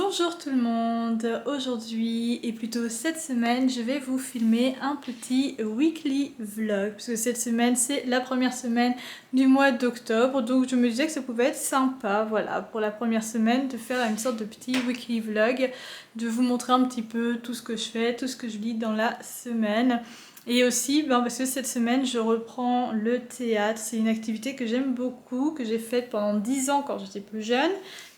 Bonjour tout le monde, aujourd'hui et plutôt cette semaine je vais vous filmer un petit weekly vlog parce que cette semaine c'est la première semaine du mois d'octobre, donc je me disais que ça pouvait être sympa, voilà, pour la première semaine de faire une sorte de petit weekly vlog, de vous montrer un petit peu tout ce que je fais, tout ce que je lis dans la semaine. Et aussi parce que cette semaine je reprends le théâtre, c'est une activité que j'aime beaucoup, que j'ai faite pendant 10 ans quand j'étais plus jeune,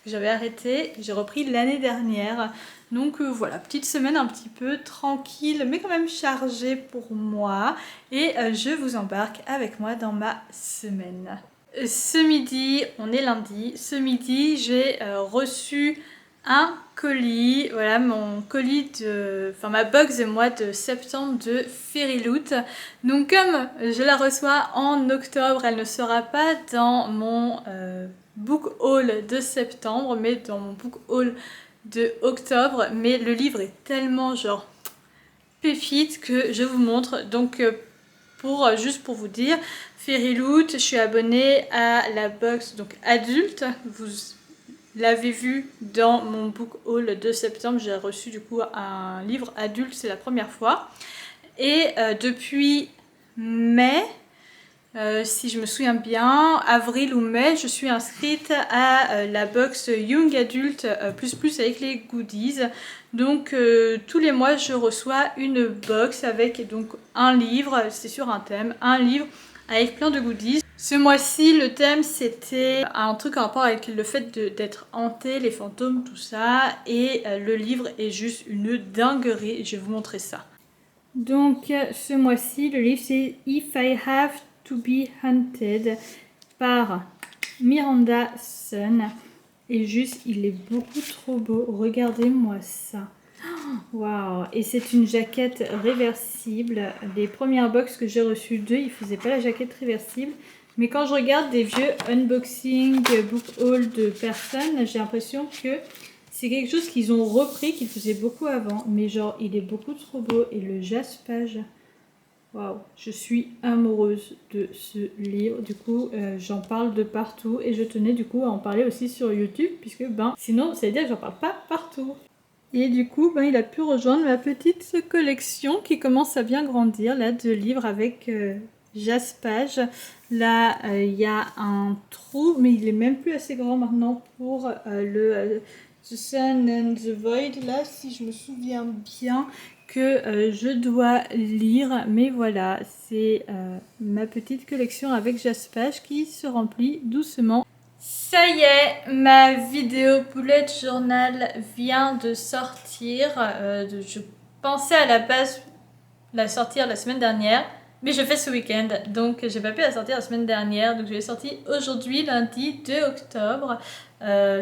que j'avais arrêté, que j'ai repris l'année dernière. Donc voilà, petite semaine un petit peu tranquille mais quand même chargée pour moi. Et je vous embarque avec moi dans ma semaine. Ce midi, on est lundi, ce midi j'ai reçu un colis, voilà mon colis de, enfin ma box de mois de septembre de Fairyloot. Donc comme je la reçois en octobre, elle ne sera pas dans mon book haul de septembre, mais dans mon book haul de octobre. Mais le livre est tellement genre pépite que je vous montre. Donc juste pour vous dire, Fairyloot, je suis abonnée à la box donc adulte. Vous l'avez vu dans mon book haul de septembre, j'ai reçu du coup un livre adulte, c'est la première fois. Et depuis mai, si je me souviens bien, avril ou mai, je suis inscrite à la box Young Adult plus avec les goodies. Donc tous les mois je reçois une box avec donc un livre, c'est sur un thème, un livre avec plein de goodies. Ce mois-ci le thème c'était un truc en rapport avec le fait d'être hanté, les fantômes, tout ça. Et le livre est juste une dinguerie, je vais vous montrer ça. Donc ce mois-ci le livre c'est If I Have to Be Hunted par Miranda Sun. Et juste, il est beaucoup trop beau. Regardez-moi ça. Waouh! Et c'est une jaquette réversible. Les premières box que j'ai reçues d'eux, ils faisaient pas la jaquette réversible. Mais quand je regarde des vieux unboxing, book haul de personnes, j'ai l'impression que c'est quelque chose qu'ils ont repris, qu'ils faisaient beaucoup avant. Mais genre, il est beaucoup trop beau. Et le jaspage... Waouh, je suis amoureuse de ce livre, du coup j'en parle de partout et je tenais du coup à en parler aussi sur YouTube puisque sinon ça veut dire que j'en parle pas partout. Et du coup il a pu rejoindre ma petite collection qui commence à bien grandir là de livres avec jaspage. Là il y a un trou mais il est même plus assez grand maintenant pour le The Sun and the Void là si je me souviens bien que je dois lire, mais voilà, c'est ma petite collection avec jaspage qui se remplit doucement. Ça y est, ma vidéo bullet journal vient de sortir. Je pensais à la base la sortir la semaine dernière, mais je fais ce week-end, donc j'ai pas pu la sortir la semaine dernière, donc je l'ai sortie aujourd'hui, lundi 2 octobre.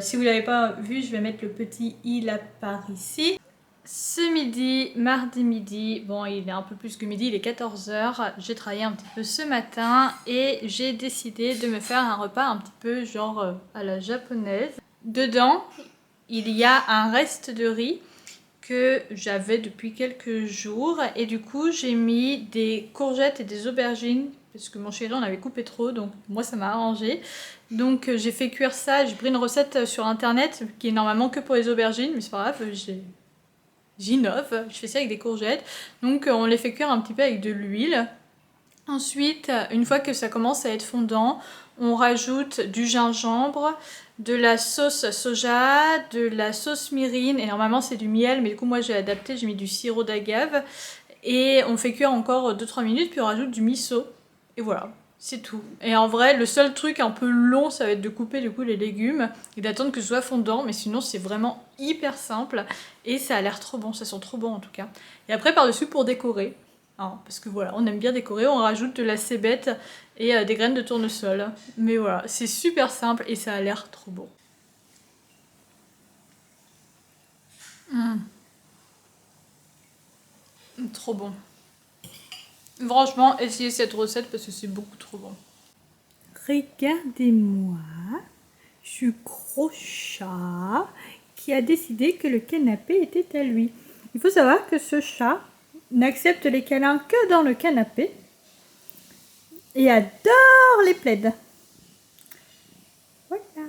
Si vous l'avez pas vu, je vais mettre le petit i là par ici. Ce midi, mardi midi, bon il est un peu plus que midi, il est 14 h, j'ai travaillé un petit peu ce matin et j'ai décidé de me faire un repas un petit peu genre à la japonaise. Dedans, il y a un reste de riz que j'avais depuis quelques jours et du coup j'ai mis des courgettes et des aubergines parce que mon chéri en avait coupé trop, donc moi ça m'a arrangé. Donc j'ai fait cuire ça, j'ai pris une recette sur internet qui est normalement que pour les aubergines, mais c'est pas grave, j'innove, je fais ça avec des courgettes. Donc on les fait cuire un petit peu avec de l'huile. Ensuite, une fois que ça commence à être fondant, on rajoute du gingembre, de la sauce soja, de la sauce mirin, et normalement c'est du miel, mais du coup moi j'ai adapté, j'ai mis du sirop d'agave. Et on fait cuire encore 2-3 minutes, puis on rajoute du miso. Et voilà, c'est tout. Et en vrai, le seul truc un peu long, ça va être de couper du coup les légumes et d'attendre que ce soit fondant, mais sinon c'est vraiment hyper simple. Et ça a l'air trop bon, ça sent trop bon en tout cas. Et après par-dessus pour décorer, hein, parce que voilà, on aime bien décorer, on rajoute de la cébette et des graines de tournesol. Mais voilà, c'est super simple et ça a l'air trop bon. Trop bon. Franchement, essayez cette recette parce que c'est beaucoup trop bon. Regardez-moi, je suis gros chat qui a décidé que le canapé était à lui. Il faut savoir que ce chat n'accepte les câlins que dans le canapé et adore les plaids. Voilà.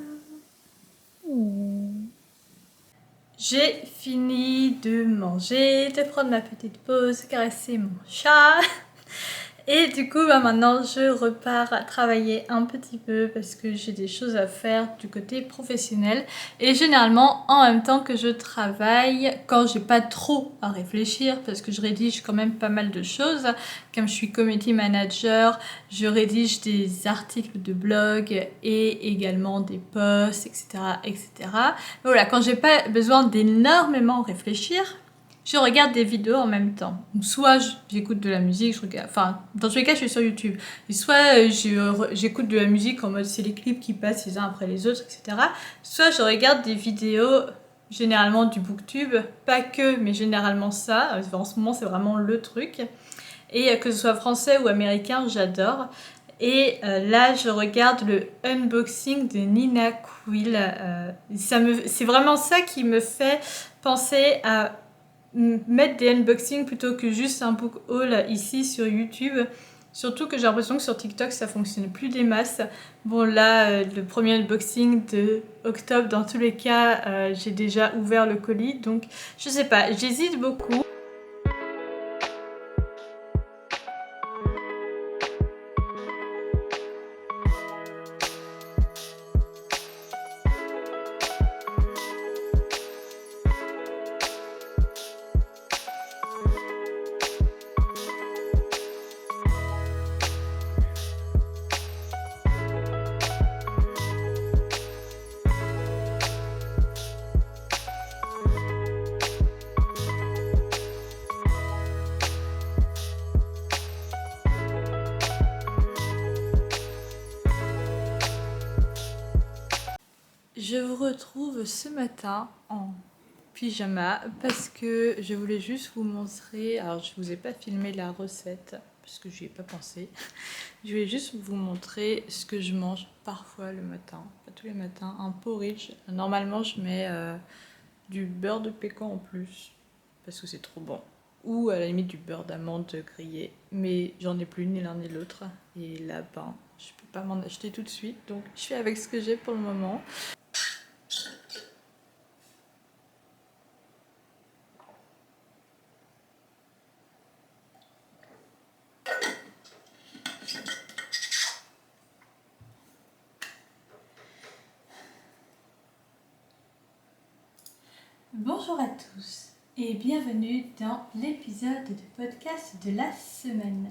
J'ai fini de manger, de prendre ma petite pause, caresser mon chat. Et du coup, maintenant, je repars à travailler un petit peu parce que j'ai des choses à faire du côté professionnel. Et généralement, en même temps que je travaille, quand j'ai pas trop à réfléchir, parce que je rédige quand même pas mal de choses, comme je suis community manager, je rédige des articles de blog et également des posts, etc., etc. Voilà, quand j'ai pas besoin d'énormément réfléchir, je regarde des vidéos en même temps. Donc, soit j'écoute de la musique, je regarde, enfin, dans tous les cas, je suis sur YouTube. Et soit j'écoute de la musique en mode c'est les clips qui passent les uns après les autres, etc. Soit je regarde des vidéos, généralement du booktube, pas que, mais généralement ça. En ce moment, c'est vraiment le truc. Et que ce soit français ou américain, j'adore. Et là, je regarde le unboxing de Nina Quill. C'est vraiment ça qui me fait penser à mettre des unboxings plutôt que juste un book haul ici sur YouTube. Surtout que j'ai l'impression que sur TikTok ça fonctionne plus des masses. Bon là, le premier unboxing de octobre, dans tous les cas, j'ai déjà ouvert le colis. Donc je sais pas, j'hésite beaucoup. Je vous retrouve ce matin en pyjama parce que je voulais juste vous montrer, alors je vous ai pas filmé la recette parce que j'y ai pas pensé, je voulais juste vous montrer ce que je mange parfois le matin, pas tous les matins, un porridge. Normalement je mets du beurre de pécan en plus parce que c'est trop bon, ou à la limite du beurre d'amande grillé, mais j'en ai plus ni l'un ni l'autre et là ben je peux pas m'en acheter tout de suite, donc je fais avec ce que j'ai pour le moment. Bonjour à tous et bienvenue dans l'épisode de podcast de la semaine.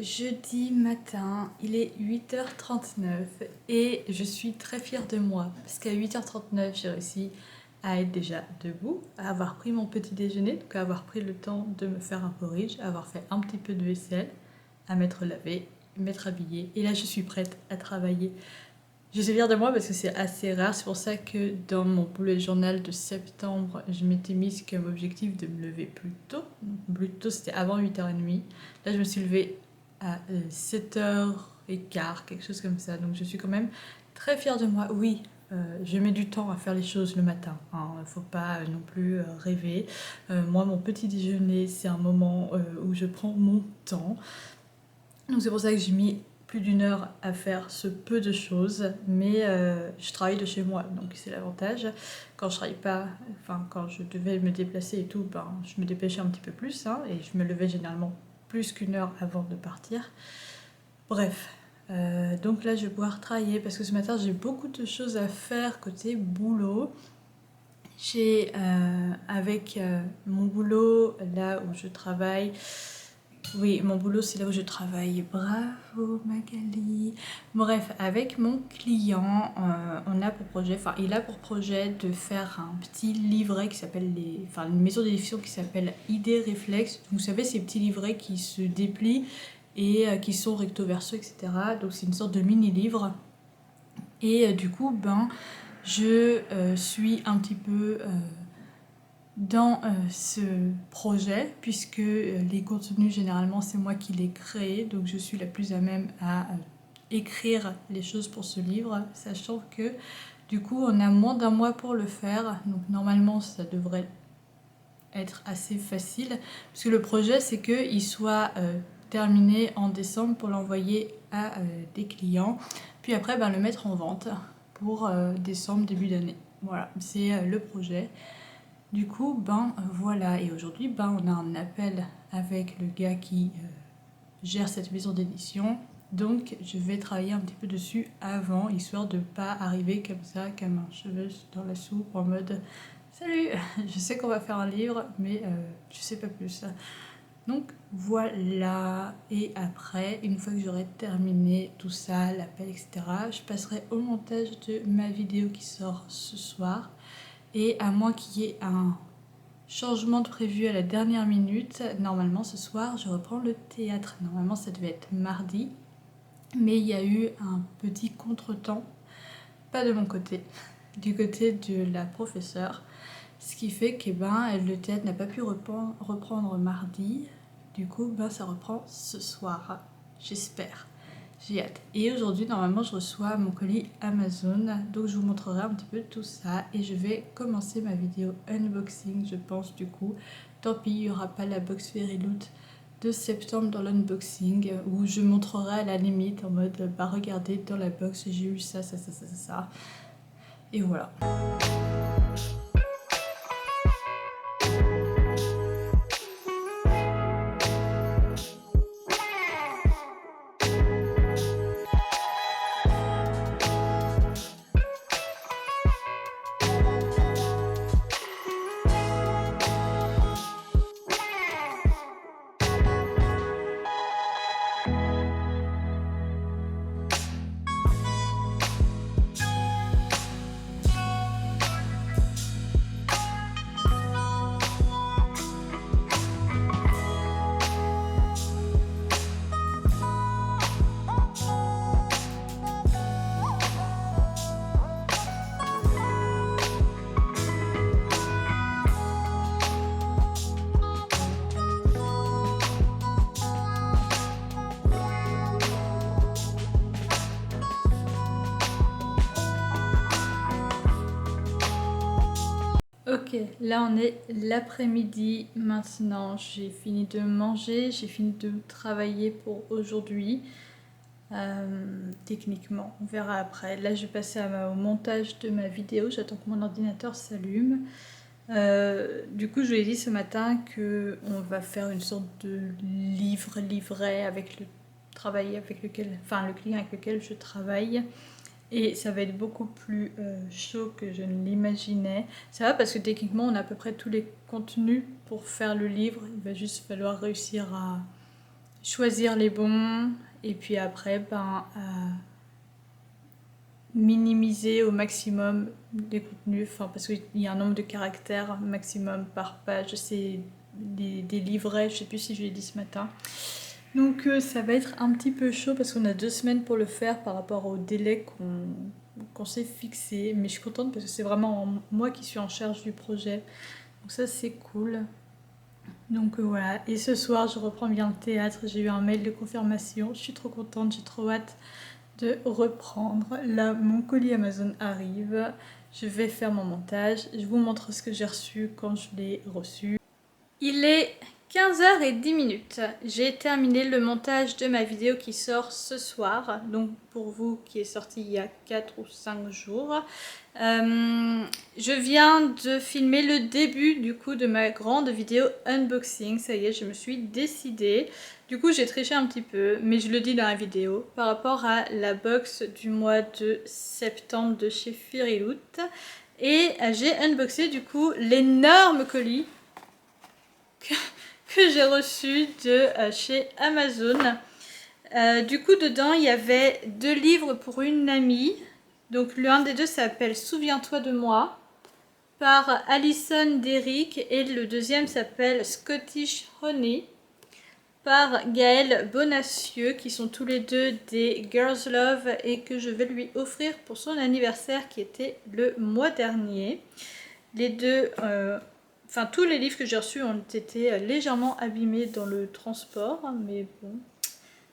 Jeudi matin, il est 8h39 et je suis très fière de moi parce qu'à 8h39 j'ai réussi à être déjà debout, à avoir pris mon petit déjeuner, donc à avoir pris le temps de me faire un porridge, à avoir fait un petit peu de vaisselle, à m'être lavée, m'être habillée et là je suis prête à travailler. Je suis fière de moi parce que c'est assez rare, c'est pour ça que dans mon bullet journal de septembre, je m'étais mise comme objectif de me lever plus tôt. Plus tôt c'était avant 8h30. Là je me suis levée à 7h15, quelque chose comme ça. Donc je suis quand même très fière de moi. Oui, je mets du temps à faire les choses le matin. Il ne faut pas non plus rêver. Moi, mon petit déjeuner, c'est un moment où je prends mon temps. Donc c'est pour ça que j'ai mis plus d'une heure à faire ce peu de choses, mais je travaille de chez moi, donc c'est l'avantage. Quand je travaille pas, enfin quand je devais me déplacer et tout, ben, je me dépêchais un petit peu plus, hein, et je me levais généralement plus qu'une heure avant de partir. Bref, donc là je vais pouvoir travailler parce que ce matin j'ai beaucoup de choses à faire côté boulot. J'ai avec mon boulot, là où je travaille, oui, mon boulot c'est là où je travaille, bravo Magali. Bref, avec mon client, on a pour projet, enfin il a pour projet de faire un petit livret qui s'appelle une maison d'édition qui s'appelle Idées Réflexes. Vous savez, ces petits livrets qui se déplient et qui sont recto verso, etc. Donc c'est une sorte de mini-livre. Et du coup, ben, je suis un petit peu dans ce projet, puisque les contenus, généralement, c'est moi qui les crée, donc je suis la plus à même à écrire les choses pour ce livre, sachant que du coup, on a moins d'un mois pour le faire, donc normalement, ça devrait être assez facile, parce que le projet, c'est qu'il soit terminé en décembre pour l'envoyer à des clients, puis après, ben, le mettre en vente pour décembre, début d'année. Voilà, c'est le projet. Du coup, ben voilà, et aujourd'hui, ben, on a un appel avec le gars qui gère cette maison d'édition. Donc, je vais travailler un petit peu dessus avant, histoire de pas arriver comme ça, comme un cheveu dans la soupe, en mode salut, je sais qu'on va faire un livre, mais je sais pas plus. Donc voilà, et après, une fois que j'aurai terminé tout ça, l'appel, etc., je passerai au montage de ma vidéo qui sort ce soir. Et à moins qu'il y ait un changement de prévu à la dernière minute, normalement ce soir je reprends le théâtre. Normalement ça devait être mardi, mais il y a eu un petit contretemps, pas de mon côté, du côté de la professeure. Ce qui fait que le théâtre n'a pas pu reprendre mardi. Du coup, ça reprend ce soir, j'espère. J'ai hâte. Et aujourd'hui, normalement, je reçois mon colis Amazon. Donc, je vous montrerai un petit peu tout ça. Et je vais commencer ma vidéo unboxing, je pense, du coup. Tant pis, il n'y aura pas la box Very Loot de septembre dans l'unboxing. Où je montrerai à la limite en mode, bah regardez, dans la box, j'ai eu ça, ça, ça, ça, ça, ça. Et voilà. Ok, là on est l'après-midi maintenant, j'ai fini de manger, j'ai fini de travailler pour aujourd'hui. Techniquement, on verra après. Là je vais passer au montage de ma vidéo, j'attends que mon ordinateur s'allume. Du coup je vous ai dit ce matin qu'on va faire une sorte de livret avec le client avec lequel je travaille. Et ça va être beaucoup plus chaud que je ne l'imaginais. Ça va parce que techniquement on a à peu près tous les contenus pour faire le livre. Il va juste falloir réussir à choisir les bons et puis après à minimiser au maximum les contenus. Enfin, parce qu'il y a un nombre de caractères maximum par page. C'est des livrets, je sais plus si je l'ai dit ce matin. Donc ça va être un petit peu chaud parce qu'on a 2 semaines pour le faire par rapport au délai qu'on s'est fixé. Mais je suis contente parce que c'est vraiment moi qui suis en charge du projet. Donc ça c'est cool. Donc voilà. Et ce soir je reprends bien le théâtre. J'ai eu un mail de confirmation. Je suis trop contente, j'ai trop hâte de reprendre. Là mon colis Amazon arrive. Je vais faire mon montage. Je vous montre ce que j'ai reçu quand je l'ai reçu. Il est 15h10. J'ai terminé le montage de ma vidéo qui sort ce soir, donc pour vous qui est sorti il y a 4 ou 5 jours. Je viens de filmer le début du coup de ma grande vidéo unboxing. Ça y est, je me suis décidée. Du coup j'ai triché un petit peu, mais je le dis dans la vidéo, par rapport à la box du mois de septembre de chez Fairyloot. Et j'ai unboxé du coup l'énorme colis que j'ai reçu de chez Amazon. Du coup dedans il y avait 2 livres pour une amie. Donc l'un des deux s'appelle Souviens-toi de moi par Alison Derrick et le deuxième s'appelle Scottish Honey par Gaëlle Bonacieux, qui sont tous les deux des Girls Love et que je vais lui offrir pour son anniversaire qui était le mois dernier. Les deux, enfin tous les livres que j'ai reçus ont été légèrement abîmés dans le transport, mais bon,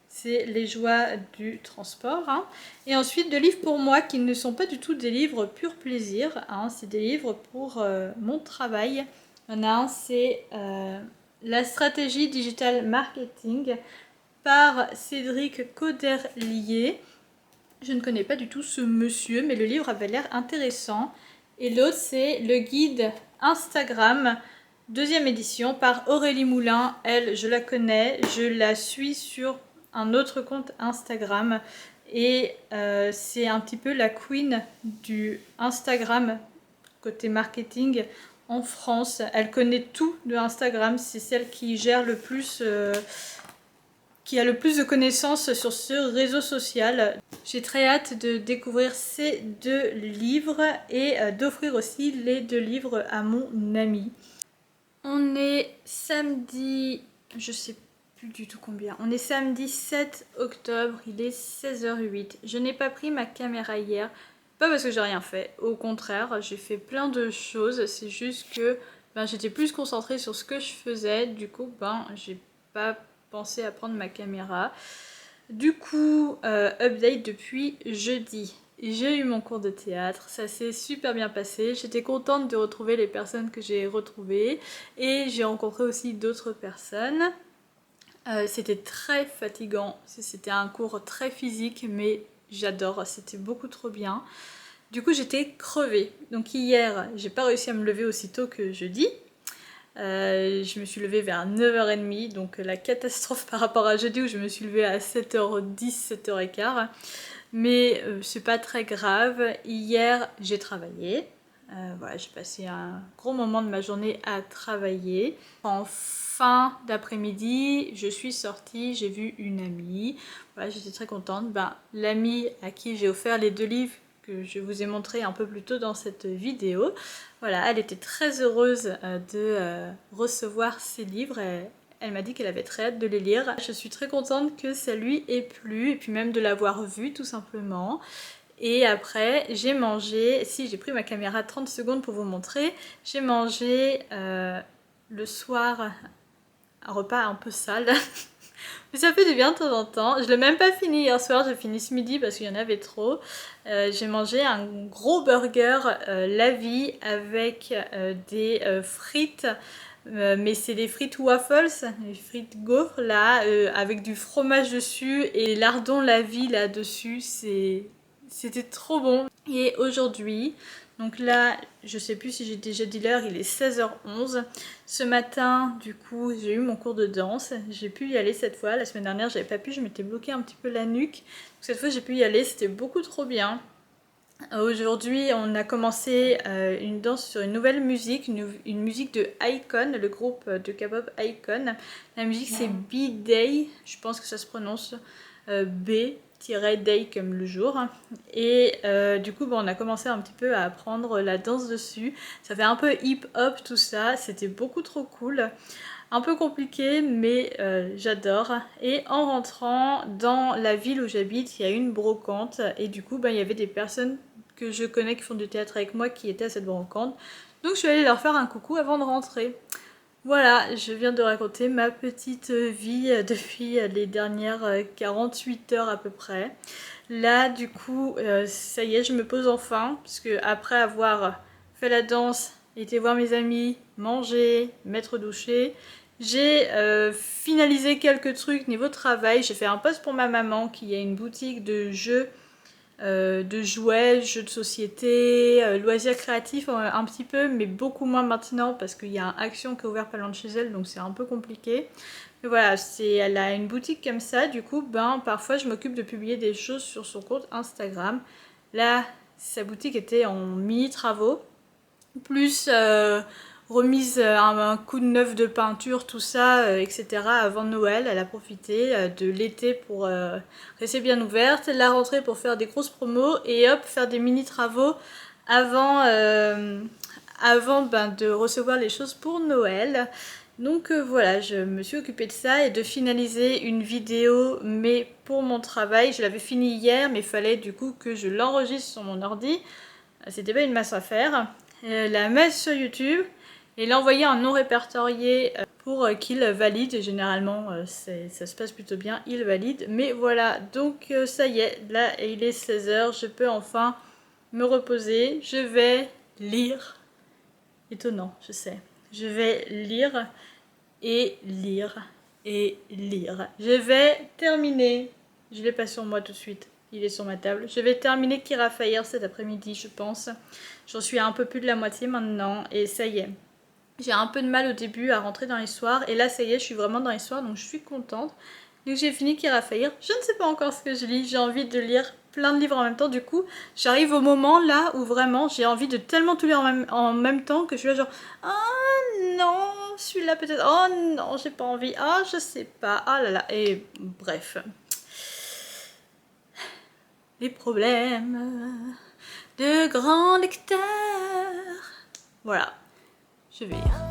c'est les joies du transport. Hein. Et ensuite, 2 livres pour moi qui ne sont pas du tout des livres pur plaisir. Hein. C'est des livres pour mon travail. Il y en a un, c'est La stratégie digital marketing par Cédric Cauderlier. Je ne connais pas du tout ce monsieur, mais le livre avait l'air intéressant. Et l'autre, c'est le guide Instagram, 2e édition par Aurélie Moulin. Elle, je la connais, je la suis sur un autre compte Instagram et c'est un petit peu la queen du Instagram côté marketing en France. Elle connaît tout de Instagram, c'est celle qui gère le plus, qui a le plus de connaissances sur ce réseau social. J'ai très hâte de découvrir ces 2 livres et d'offrir aussi les 2 livres à mon ami. On est samedi, je sais plus du tout combien. On est samedi 7 octobre, il est 16h08. Je n'ai pas pris ma caméra hier, pas parce que j'ai rien fait. Au contraire, j'ai fait plein de choses. C'est juste que j'étais plus concentrée sur ce que je faisais. Du coup, j'ai pas pensé à prendre ma caméra. Du coup, update depuis jeudi. J'ai eu mon cours de théâtre, ça s'est super bien passé, j'étais contente de retrouver les personnes que j'ai retrouvées et j'ai rencontré aussi d'autres personnes. C'était très fatigant, c'était un cours très physique mais j'adore, c'était beaucoup trop bien. Du coup j'étais crevée, donc hier j'ai pas réussi à me lever aussitôt que jeudi. Je me suis levée vers 9h30, donc la catastrophe par rapport à jeudi où je me suis levée à 7h10, 7h15. Mais c'est pas très grave. Hier, j'ai travaillé. Voilà, j'ai passé un gros moment de ma journée à travailler. En fin d'après-midi, je suis sortie, j'ai vu une amie. Voilà, j'étais très contente. L'amie à qui j'ai offert les 2 livres que je vous ai montré un peu plus tôt dans cette vidéo. Voilà, elle était très heureuse de recevoir ces livres. Elle m'a dit qu'elle avait très hâte de les lire. Je suis très contente que ça lui ait plu et puis même de l'avoir vu tout simplement. Et après, j'ai mangé, si j'ai pris ma caméra 30 secondes pour vous montrer, j'ai mangé le soir un repas un peu sale. Mais ça fait du bien de temps en temps. Je l'ai même pas fini hier soir, j'ai fini ce midi parce qu'il y en avait trop. J'ai mangé un gros burger la vie avec des frites. Mais c'est des frites waffles, des frites gaufres là, avec du fromage dessus et lardon la vie là dessus. C'était trop bon. Et aujourd'hui, donc là, je sais plus si j'ai déjà dit l'heure, il est 16h11. Ce matin, du coup, j'ai eu mon cours de danse. J'ai pu y aller cette fois. La semaine dernière, j'avais pas pu, je m'étais bloqué un petit peu la nuque. Donc cette fois, j'ai pu y aller, c'était beaucoup trop bien. Aujourd'hui, on a commencé une danse sur une nouvelle musique, une musique de Icon, le groupe de K-pop Icon. La musique c'est B-Day, je pense que ça se prononce B-Day comme le jour. Et du coup, on a commencé un petit peu à apprendre la danse dessus. Ça fait un peu hip-hop tout ça, c'était beaucoup trop cool. Un peu compliqué, mais j'adore. Et en rentrant dans la ville où j'habite, il y a une brocante. Et du coup, il y avait des personnes que je connais qui font du théâtre avec moi qui étaient à cette brocante. Donc je suis allée leur faire un coucou avant de rentrer. Voilà, je viens de raconter ma petite vie depuis les dernières 48 heures à peu près. Là, du coup, ça y est, je me pose enfin. Parce que après avoir fait la danse, été voir mes amis, manger, m'être douchée, J'ai finalisé quelques trucs niveau travail. J'ai fait un post pour ma maman qui a une boutique de jeux, de jouets, jeux de société, loisirs créatifs un petit peu, mais beaucoup moins maintenant parce qu'il y a un Action qui est ouvert pas loin de chez elle, donc c'est un peu compliqué. Mais voilà, elle a une boutique comme ça, du coup, ben parfois je m'occupe de publier des choses sur son compte Instagram. Là, sa boutique était en mini travaux, plus remise un coup de neuf de peinture, tout ça, etc. avant Noël. Elle a profité de l'été pour rester bien ouverte, la rentrée pour faire des grosses promos et hop, faire des mini travaux avant, avant de recevoir les choses pour Noël. Donc voilà, je me suis occupée de ça et de finaliser une vidéo, mais pour mon travail. Je l'avais fini hier, mais il fallait du coup que je l'enregistre sur mon ordi. C'était pas une masse à faire. La mettre sur YouTube et l'envoyer en non répertorié pour qu'il valide. Et généralement, ça se passe plutôt bien, il valide. Mais voilà, donc ça y est, là il est 16h, je peux enfin me reposer. Je vais lire. Étonnant, je sais. Je vais lire et lire et lire. Je vais terminer. Je l'ai pas sur moi tout de suite. Il est sur ma table. Je vais terminer Kira Fire cet après-midi, je pense. J'en suis à un peu plus de la moitié maintenant et ça y est. J'ai un peu de mal au début à rentrer dans l'histoire et là ça y est, je suis vraiment dans l'histoire donc je suis contente. Donc j'ai fini Kira Fire. Je ne sais pas encore ce que je lis. J'ai envie de lire plein de livres en même temps. Du coup, j'arrive au moment là où vraiment j'ai envie de tellement tout lire en même temps que je suis là genre oh non, celui-là peut-être. Oh non, j'ai pas envie. Ah, je sais pas. Ah là là. Et bref. Les problèmes de grands lecteurs. Voilà. Je vais lire.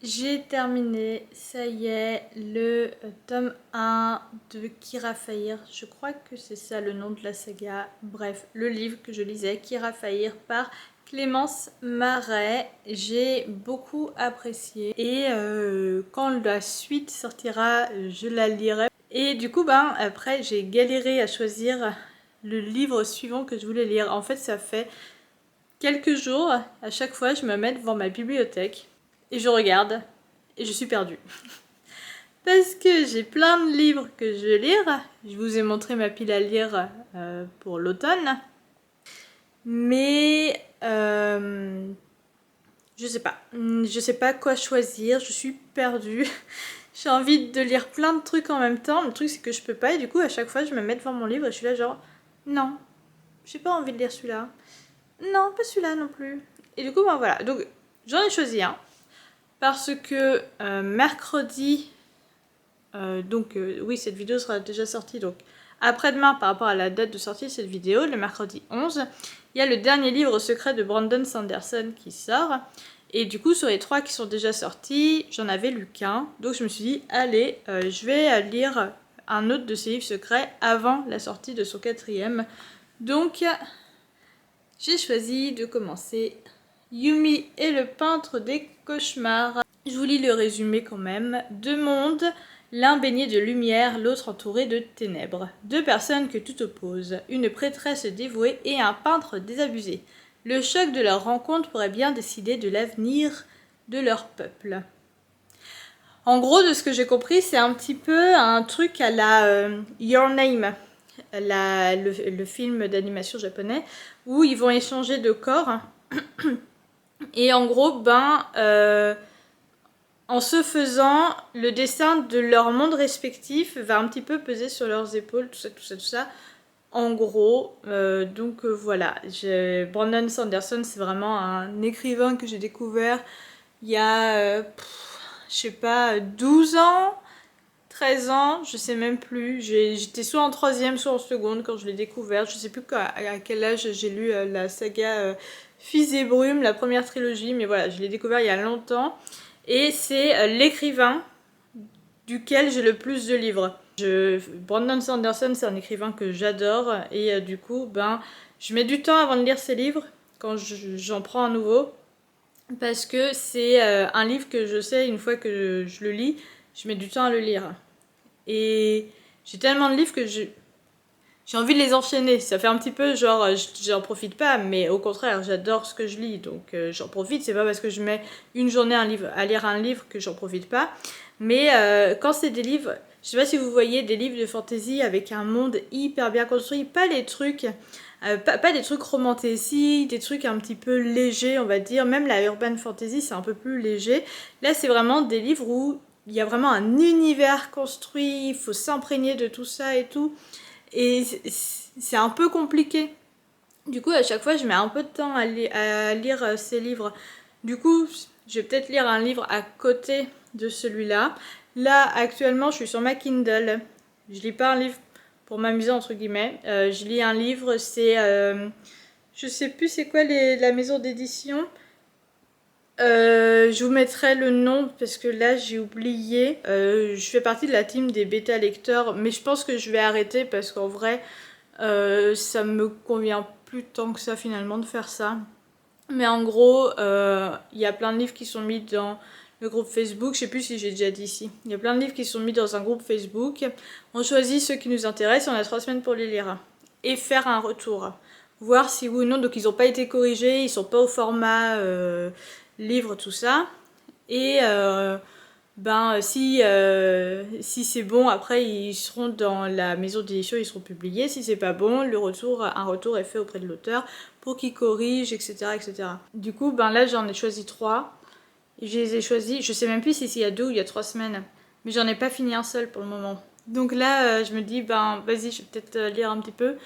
J'ai terminé, ça y est, le tome 1 de Kira Fire. Je crois que c'est ça le nom de la saga. Bref, le livre que je lisais, Kira Fire par Clémence Marais. J'ai beaucoup apprécié et quand la suite sortira, je la lirai. Et du coup, après, j'ai galéré à choisir le livre suivant que je voulais lire. En fait, ça fait quelques jours, à chaque fois, je me mets devant ma bibliothèque et je regarde et je suis perdue. Parce que j'ai plein de livres que je veux lire. Je vous ai montré ma pile à lire pour l'automne. Mais je sais pas. Je sais pas quoi choisir. Je suis perdue. J'ai envie de lire plein de trucs en même temps. Le truc c'est que je peux pas et du coup à chaque fois je me mets devant mon livre et je suis là genre non, j'ai pas envie de lire celui-là. Non, pas celui-là non plus. Et du coup voilà. Donc j'en ai choisi un. Parce que mercredi, oui cette vidéo sera déjà sortie, donc après-demain par rapport à la date de sortie de cette vidéo, le mercredi 11, il y a le dernier livre secret de Brandon Sanderson qui sort. Et du coup sur les 3 qui sont déjà sortis, j'en avais lu qu'un. Donc je me suis dit, allez, je vais lire un autre de ses livres secrets avant la sortie de son 4e. Donc j'ai choisi de commencer Yumi et le peintre des cauchemars. Je vous lis le résumé quand même. 2 mondes, l'un baigné de lumière, l'autre entouré de ténèbres. 2 personnes que tout oppose, une prêtresse dévouée et un peintre désabusé. Le choc de leur rencontre pourrait bien décider de l'avenir de leur peuple. En gros, de ce que j'ai compris, c'est un petit peu un truc à la Your Name, le film d'animation japonais, où ils vont échanger de corps. Et en gros, en ce faisant, le destin de leur monde respectif va un petit peu peser sur leurs épaules, tout ça. En gros, voilà. Brandon Sanderson, c'est vraiment un écrivain que j'ai découvert il y a, je sais pas, 12 ans, 13 ans, je sais même plus. J'étais soit en 3e, soit en seconde quand je l'ai découvert. Je sais plus à quel âge j'ai lu la saga Fils et Brume, la première trilogie, mais voilà, je l'ai découvert il y a longtemps. et c'est l'écrivain duquel j'ai le plus de livres. Brandon Sanderson, c'est un écrivain que j'adore et du coup, je mets du temps avant de lire ses livres quand j'en prends un nouveau parce que c'est un livre que je sais, une fois que je le lis, je mets du temps à le lire. Et j'ai tellement de livres que j'ai envie de les enchaîner. Ça fait un petit peu genre, j'en profite pas, mais au contraire, j'adore ce que je lis, donc j'en profite. C'est pas parce que je mets une journée à lire un livre que j'en profite pas. Mais quand c'est des livres, je sais pas si vous voyez des livres de fantasy avec un monde hyper bien construit, pas les trucs, pas des trucs romantiques, des trucs un petit peu légers, on va dire. Même la urban fantasy, c'est un peu plus léger. Là, c'est vraiment des livres où il y a vraiment un univers construit, il faut s'imprégner de tout ça et tout. Et c'est un peu compliqué. Du coup, à chaque fois, je mets un peu de temps à lire ces livres. Du coup, je vais peut-être lire un livre à côté de celui-là. Là, actuellement, je suis sur ma Kindle. Je lis pas un livre pour m'amuser, entre guillemets. Je lis un livre, c'est... je sais plus c'est quoi la maison d'édition. Je vous mettrai le nom parce que là j'ai oublié. Je fais partie de la team des bêta lecteurs, mais je pense que je vais arrêter parce qu'en vrai, ça me convient plus tant que ça finalement de faire ça. Mais en gros, il y a plein de livres qui sont mis dans le groupe Facebook. Je sais plus si j'ai déjà dit ici. Il y a plein de livres qui sont mis dans un groupe Facebook. On choisit ceux qui nous intéressent. On a 3 semaines pour les lire et faire un retour. Voir si oui ou non. Donc ils n'ont pas été corrigés, ils sont pas au format livre, tout ça. Et si c'est bon, après ils seront dans la maison d'édition, ils seront publiés. Si c'est pas bon, un retour est fait auprès de l'auteur pour qu'il corrige, etc., etc. Du coup, là j'en ai choisi 3. Je les ai choisis, je sais même plus si c'est il y a 2 ou il y a 3 semaines, mais j'en ai pas fini un seul pour le moment. Donc là, je me dis, vas-y, je vais peut-être lire un petit peu.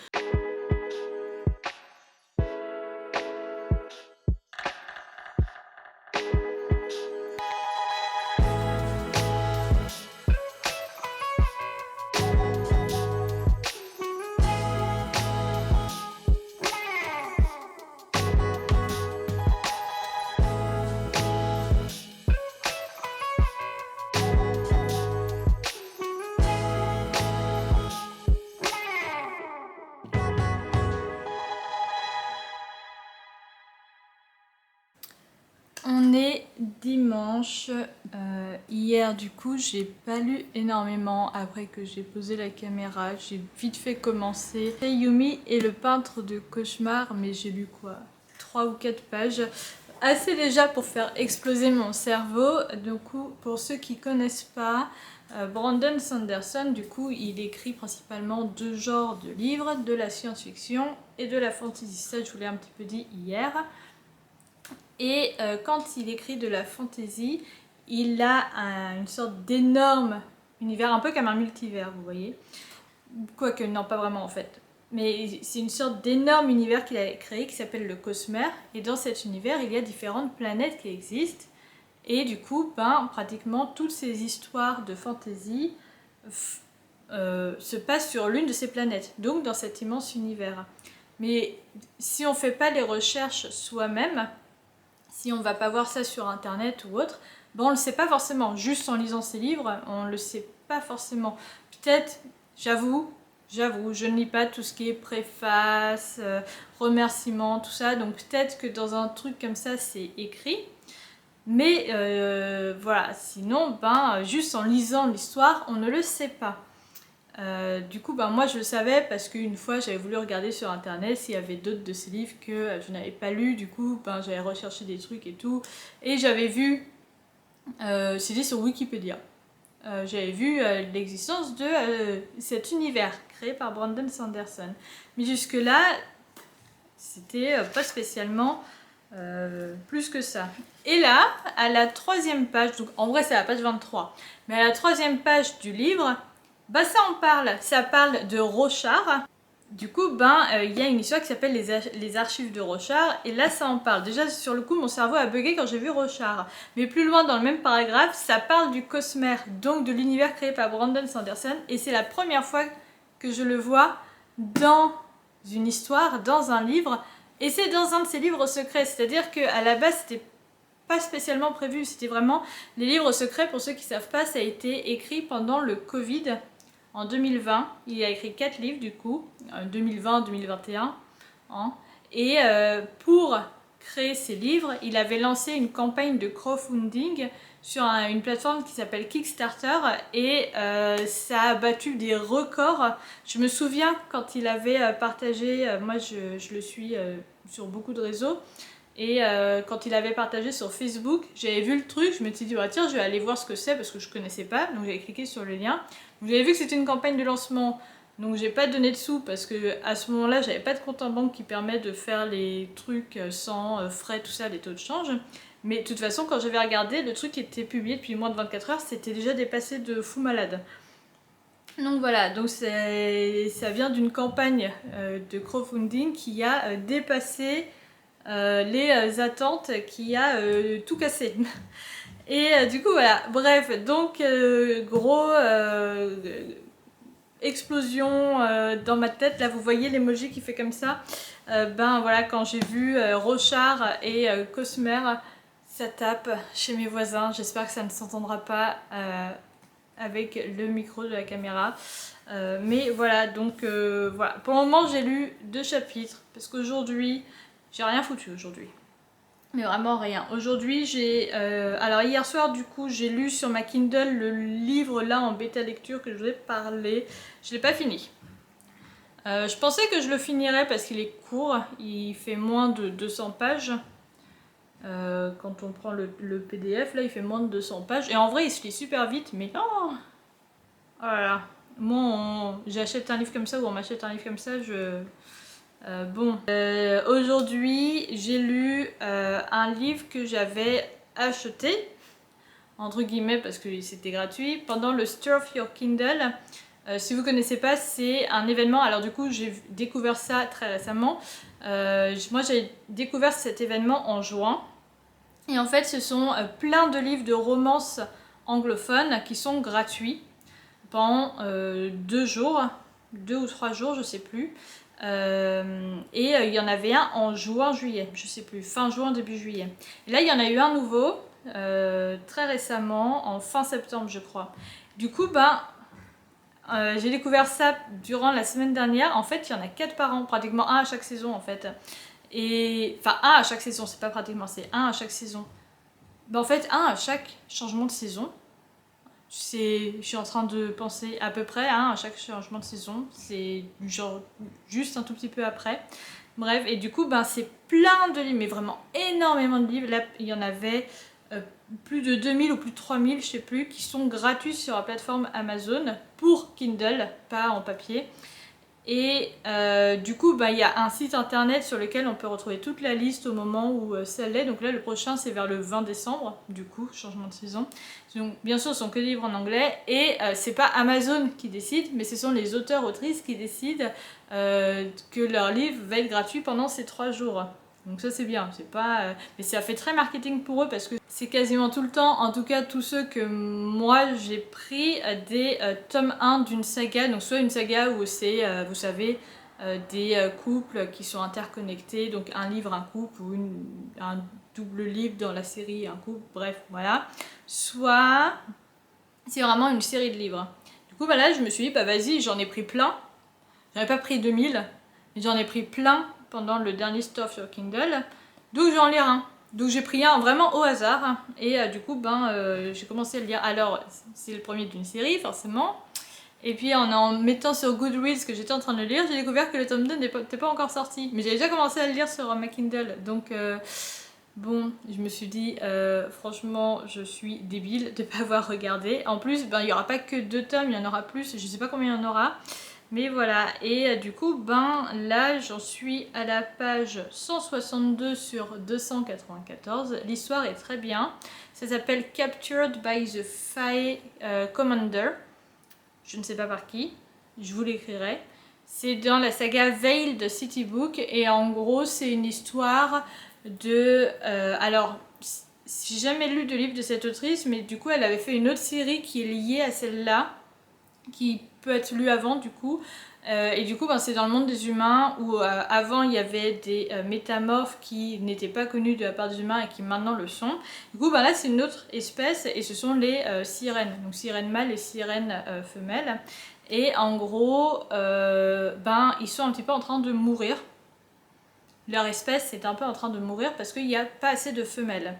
On est dimanche. Hier, du coup, j'ai pas lu énormément après que j'ai posé la caméra. J'ai vite fait commencer Yumi et le peintre de cauchemar, mais j'ai lu quoi 3 ou 4 pages. Assez déjà pour faire exploser mon cerveau. Du coup, pour ceux qui connaissent pas, Brandon Sanderson, du coup, il écrit principalement 2 genres de livres, de la science-fiction et de la fantasy. Ça, je vous l'ai un petit peu dit hier. Et quand il écrit de la fantasy, il a une sorte d'énorme univers, un peu comme un multivers, vous voyez. Quoique, non, pas vraiment en fait. Mais c'est une sorte d'énorme univers qu'il a créé qui s'appelle le Cosmere. Et dans cet univers, il y a différentes planètes qui existent. Et du coup, pratiquement toutes ces histoires de fantasy se passent sur l'une de ces planètes. Donc dans cet immense univers. Mais si on ne fait pas les recherches soi-même, si on ne va pas voir ça sur internet ou autre, on ne le sait pas forcément. Juste en lisant ces livres, on ne le sait pas forcément. Peut-être, j'avoue, je ne lis pas tout ce qui est préface, remerciements, tout ça. Donc peut-être que dans un truc comme ça, c'est écrit. Mais voilà, sinon, juste en lisant l'histoire, on ne le sait pas. Du coup, moi je le savais parce qu'une fois j'avais voulu regarder sur internet s'il y avait d'autres de ces livres que je n'avais pas lus. Du coup, j'avais recherché des trucs et tout. Et j'avais vu, c'était sur Wikipédia, j'avais vu l'existence de cet univers créé par Brandon Sanderson. Mais jusque-là, c'était pas spécialement plus que ça. Et là, à la 3e page, donc en vrai c'est à la page 23, mais à la 3e page du livre, ça parle de Rochard. Du coup, il y a une histoire qui s'appelle les archives de Rochard, et là ça en parle. Déjà sur le coup, mon cerveau a bugué quand j'ai vu Rochard. Mais plus loin dans le même paragraphe, ça parle du Cosmere, donc de l'univers créé par Brandon Sanderson, et c'est la première fois que je le vois dans une histoire, dans un livre, et c'est dans un de ses livres secrets. C'est-à-dire qu'à la base, c'était pas spécialement prévu, c'était vraiment les livres secrets. Pour ceux qui ne savent pas, ça a été écrit pendant le Covid en 2020. Il a écrit 4 livres du coup, 2020-2021. Hein. Et pour créer ces livres, il avait lancé une campagne de crowdfunding sur une plateforme qui s'appelle Kickstarter et ça a battu des records. Je me souviens quand il avait partagé, moi je le suis sur beaucoup de réseaux, et quand il avait partagé sur Facebook, j'avais vu le truc, je me suis dit ah, tiens je vais aller voir ce que c'est parce que je connaissais pas, donc j'avais cliqué sur le lien. Vous avez vu que c'était une campagne de lancement, donc j'ai pas donné de sous parce que à ce moment-là j'avais pas de compte en banque qui permet de faire les trucs sans frais, tout ça, les taux de change. Mais de toute façon quand j'avais regardé, le truc qui était publié depuis moins de 24 heures, c'était déjà dépassé de fou malade. Donc voilà, donc ça vient d'une campagne de crowdfunding qui a dépassé les attentes, qui a tout cassé. Et du coup voilà, bref, donc gros explosion dans ma tête. Là vous voyez l'emoji qui fait comme ça. Ben voilà, quand j'ai vu Rochard et Cosmer, ça tape chez mes voisins. J'espère que ça ne s'entendra pas avec le micro de la caméra. Mais voilà, donc voilà. Pour le moment j'ai lu 2 chapitres parce qu'aujourd'hui j'ai rien foutu aujourd'hui. Mais vraiment rien. Aujourd'hui j'ai... alors hier soir du coup j'ai lu sur ma Kindle le livre là en bêta lecture que je vous ai parlé. Je l'ai pas fini. Je pensais que je le finirais parce qu'il est court. Il fait moins de 200 pages. Quand on prend le PDF là il fait moins de 200 pages. Et en vrai il se lit super vite mais non. Voilà. Moi j'achète un livre comme ça ou on m'achète un livre comme ça, aujourd'hui j'ai lu un livre que j'avais acheté entre guillemets parce que c'était gratuit pendant le Stir of Your Kindle. Si vous connaissez pas, c'est un événement. Alors du coup j'ai découvert ça très récemment. Moi j'ai découvert cet événement en juin et en fait ce sont plein de livres de romances anglophones qui sont gratuits pendant 2 jours, 2 ou 3 jours, je sais plus. Et il y en avait un en juillet, je sais plus, fin juin, début juillet. Et là, il y en a eu un nouveau, très récemment, en fin septembre, je crois. Du coup, j'ai découvert ça durant la semaine dernière. En fait, il y en a 4 par an, pratiquement un à chaque saison, en fait. Et... Enfin, un à chaque saison, c'est pas pratiquement, c'est un à chaque saison. En fait, un à chaque changement de saison. Je suis en train de penser à peu près à chaque changement de saison, c'est genre juste un tout petit peu après. Bref, et du coup, c'est plein de livres, mais vraiment énormément de livres. Là, il y en avait plus de 2000 ou plus de 3000, je sais plus, qui sont gratuits sur la plateforme Amazon pour Kindle, pas en papier. Et du coup, il y a un site internet sur lequel on peut retrouver toute la liste au moment où ça l'est. Donc là, le prochain, c'est vers le 20 décembre, du coup, changement de saison. Donc, bien sûr, ce sont que des livres en anglais. Et c'est pas Amazon qui décide, mais ce sont les auteurs-autrices qui décident que leur livre va être gratuit pendant ces 3 jours. Donc ça c'est bien, c'est pas... mais ça fait très marketing pour eux parce que c'est quasiment tout le temps, en tout cas tous ceux que moi j'ai pris des tomes 1 d'une saga, donc soit une saga où c'est, vous savez, des couples qui sont interconnectés, donc un livre, un couple, ou un double livre dans la série, un couple, bref, voilà. Soit c'est vraiment une série de livres. Du coup là je me suis dit, vas-y, j'en ai pris plein, j'en ai pas pris 2000, mais j'en ai pris plein pendant le dernier Stir of Your Kindle, donc je vais en lire un. Donc j'ai pris un vraiment au hasard, et du coup j'ai commencé à le lire. Alors c'est le premier d'une série forcément, et puis en mettant sur Goodreads que j'étais en train de le lire, j'ai découvert que le tome 2 n'était pas encore sorti, mais j'avais déjà commencé à le lire sur ma Kindle, donc je me suis dit franchement je suis débile de ne pas avoir regardé. En plus il n'y aura pas que 2 tomes, il y en aura plus, je sais pas combien il y en aura. Mais voilà, et du coup, là, j'en suis à la page 162 sur 294. L'histoire est très bien. Ça s'appelle Captured by the Fae Commander. Je ne sais pas par qui. Je vous l'écrirai. C'est dans la saga Veil de City Book. Et en gros, c'est une histoire de... alors, j'ai jamais lu de livre de cette autrice, mais du coup, elle avait fait une autre série qui est liée à celle-là, qui peut être lu avant du coup, Et du coup, ben, c'est dans le monde des humains où avant il y avait des métamorphes qui n'étaient pas connus de la part des humains et qui maintenant le sont. Du coup, ben, là c'est une autre espèce et ce sont les sirènes. Donc sirènes mâles et sirènes femelles. Et en gros, ben, ils sont un petit peu en train de mourir. Leur espèce est un peu en train de mourir parce qu'il n'y a pas assez de femelles.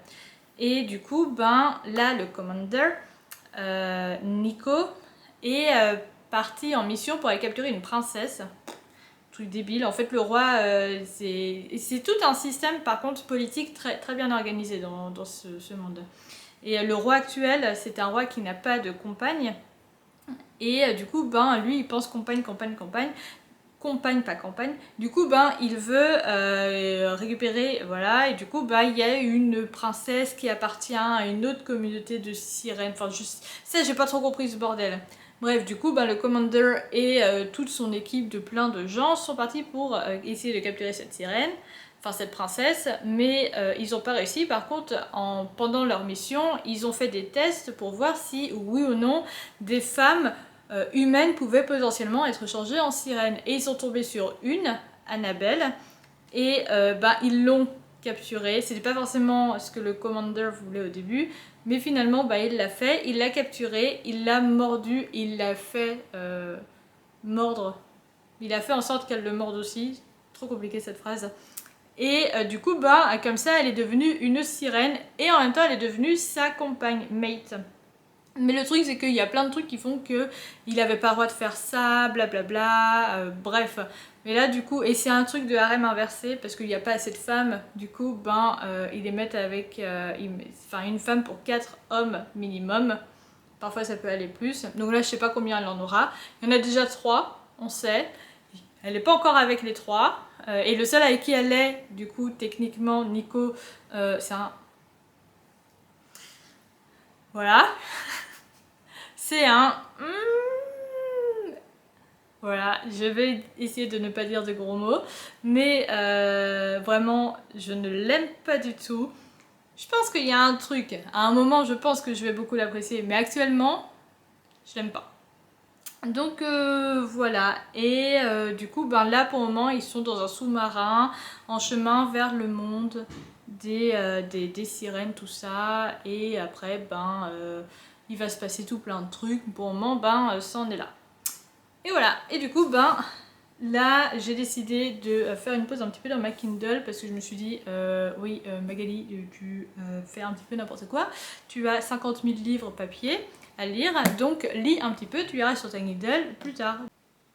Et du coup, ben, là le commander, Nico, est parti en mission pour aller capturer une princesse. Truc débile. En fait, le roi, c'est tout un système, par contre, politique très, très bien organisé dans ce monde. Et le roi actuel, c'est un roi qui n'a pas de compagne. Et du coup, ben, lui, il pense compagne, pas campagne. Du coup, ben, il veut récupérer, voilà. Et du coup, ben, il y a une princesse qui appartient à une autre communauté de sirènes. Enfin, juste, ça, j'ai pas trop compris ce bordel. Bref, du coup, ben, le commander et toute son équipe de plein de gens sont partis pour essayer de capturer cette sirène, enfin cette princesse, mais ils n'ont pas réussi. Par contre, pendant leur mission, ils ont fait des tests pour voir si, oui ou non, des femmes humaines pouvaient potentiellement être changées en sirène. Et ils sont tombés sur une, Annabelle, et ben, ils l'ont capturée. C'était pas forcément ce que le commander voulait au début, mais finalement bah, il l'a fait, il l'a capturée, il l'a mordue, il l'a fait mordre. Il a fait en sorte qu'elle le morde aussi. Trop compliqué cette phrase. Et du coup, bah, comme ça, elle est devenue une sirène et en même temps, elle est devenue sa compagne, mate. Mais le truc, c'est qu'il y a plein de trucs qui font qu'il n'avait pas le droit de faire ça, blablabla, bref. Mais là, du coup, et c'est un truc de harem inversé, parce qu'il n'y a pas assez de femmes, du coup, ben, ils les mettent avec une femme pour 4 hommes minimum. Parfois, ça peut aller plus. Donc là, je sais pas combien elle en aura. Il y en a déjà 3, on sait. Elle n'est pas encore avec les 3. Et le seul avec qui elle est, du coup, techniquement, Nico, c'est un... Voilà. C'est un... Voilà, je vais essayer de ne pas dire de gros mots, mais vraiment, je ne l'aime pas du tout. Je pense qu'il y a un truc, à un moment je pense que je vais beaucoup l'apprécier, mais actuellement, je l'aime pas. Donc voilà, et du coup, ben, là pour le moment, ils sont dans un sous-marin, en chemin vers le monde des sirènes, tout ça, et après, ben, il va se passer tout plein de trucs. Pour le moment, ben, ça en est là. Et voilà, et du coup, ben, là, j'ai décidé de faire une pause un petit peu dans ma Kindle parce que je me suis dit, oui, Magali, tu fais un petit peu n'importe quoi. Tu as 50 000 livres papier à lire, donc lis un petit peu, tu iras sur ta Kindle plus tard.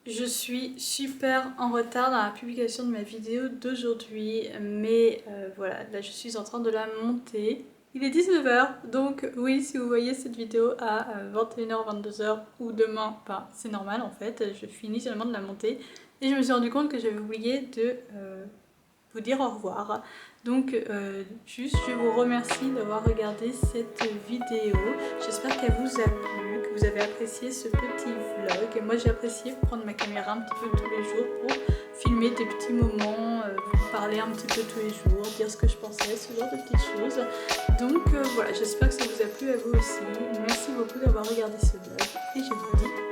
Je suis super en retard dans la publication de ma vidéo d'aujourd'hui, mais voilà, là je suis en train de la monter. Il est 19 h, donc oui, si vous voyez cette vidéo à 21 h, 22 h ou demain, ben, c'est normal en fait, je finis seulement de la monter et je me suis rendu compte que j'avais oublié de vous dire au revoir. Donc juste, je vous remercie d'avoir regardé cette vidéo, j'espère qu'elle vous a plu, que vous avez apprécié ce petit vlog. Et moi j'ai apprécié prendre ma caméra un petit peu tous les jours pour filmer des petits moments, vous parler un petit peu tous les jours, dire ce que je pensais, ce genre de petites choses. Donc voilà, j'espère que ça vous a plu à vous aussi. Merci beaucoup d'avoir regardé ce vlog et je vous dis